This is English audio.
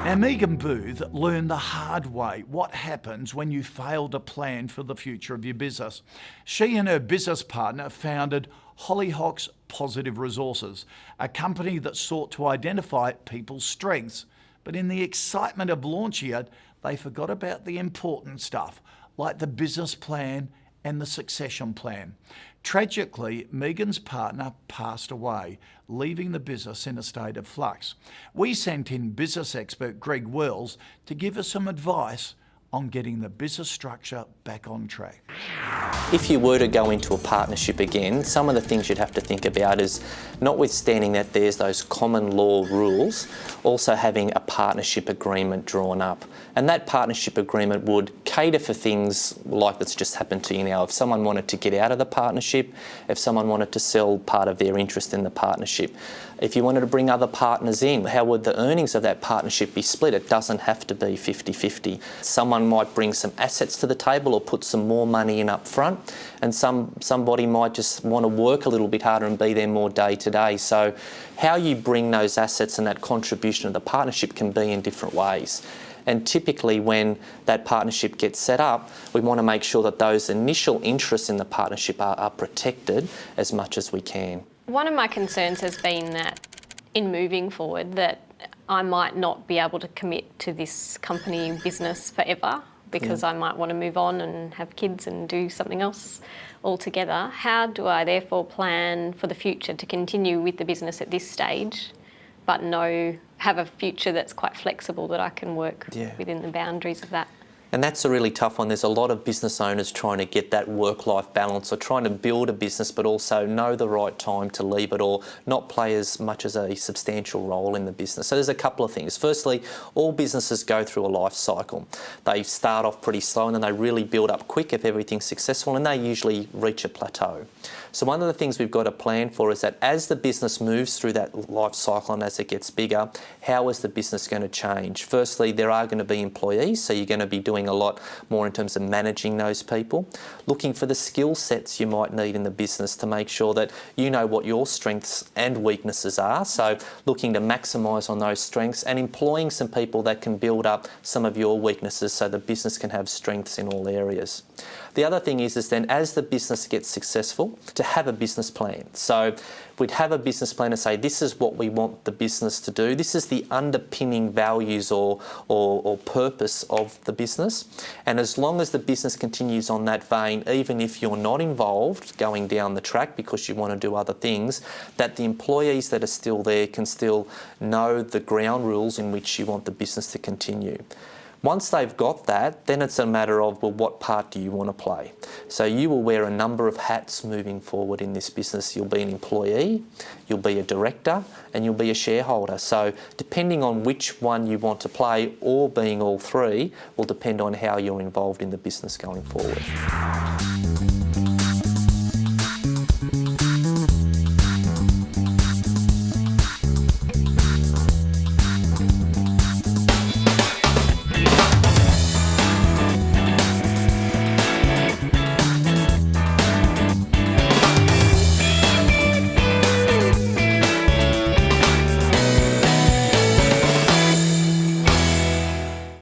Now, Megan Booth learned the hard way what happens when you fail to plan for the future of your business. She and her business partner founded Hollyhock's Positive Resources, a company that sought to identify people's strengths. But in the excitement of launching it, they forgot about the important stuff, like the business plan and the succession plan. Tragically, Megan's partner passed away, leaving the business in a state of flux. We sent in business expert Greg Wells to give us some advice on getting the business structure back on track. If you were to go into a partnership again, some of the things you'd have to think about is, notwithstanding that there's those common law rules, also having a partnership agreement drawn up. And that partnership agreement would cater for things like that's just happened to you now. If someone wanted to get out of the partnership, if someone wanted to sell part of their interest in the partnership, if you wanted to bring other partners in, how would the earnings of that partnership be split? It doesn't have to be 50-50. Someone might bring some assets to the table or put some more money in up front, and somebody might just want to work a little bit harder and be there more day to day. So how you bring those assets and that contribution of the partnership can be in different ways. And typically when that partnership gets set up, we want to make sure that those initial interests in the partnership are protected as much as we can. One of my concerns has been that in moving forward that I might not be able to commit to this company business forever because I might want to move on and have kids and do something else altogether. How do I therefore plan for the future to continue with the business at this stage but have a future that's quite flexible, that I can work within the boundaries of that? And that's a really tough one. There's a lot of business owners trying to get that work-life balance, or trying to build a business but also know the right time to leave it, or not play as much as a substantial role in the business. So there's a couple of things. Firstly, all businesses go through a life cycle. They start off pretty slow and then they really build up quick if everything's successful, and they usually reach a plateau. So one of the things we've got to plan for is that as the business moves through that life cycle and as it gets bigger, how is the business going to change? Firstly, there are going to be employees, so you're going to be doing a lot more in terms of managing those people, looking for the skill sets you might need in the business to make sure that you know what your strengths and weaknesses are, so looking to maximise on those strengths and employing some people that can build up some of your weaknesses so the business can have strengths in all areas. The other thing is then as the business gets successful, to have a business plan. So we'd have a business plan to say, this is what we want the business to do. This is the underpinning values or purpose of the business. And as long as the business continues on that vein, even if you're not involved going down the track because you want to do other things, that the employees that are still there can still know the ground rules in which you want the business to continue. Once they've got that, then it's a matter of, well, what part do you want to play? So you will wear a number of hats moving forward in this business. You'll be an employee, you'll be a director, and you'll be a shareholder. So depending on which one you want to play, or being all three, will depend on how you're involved in the business going forward.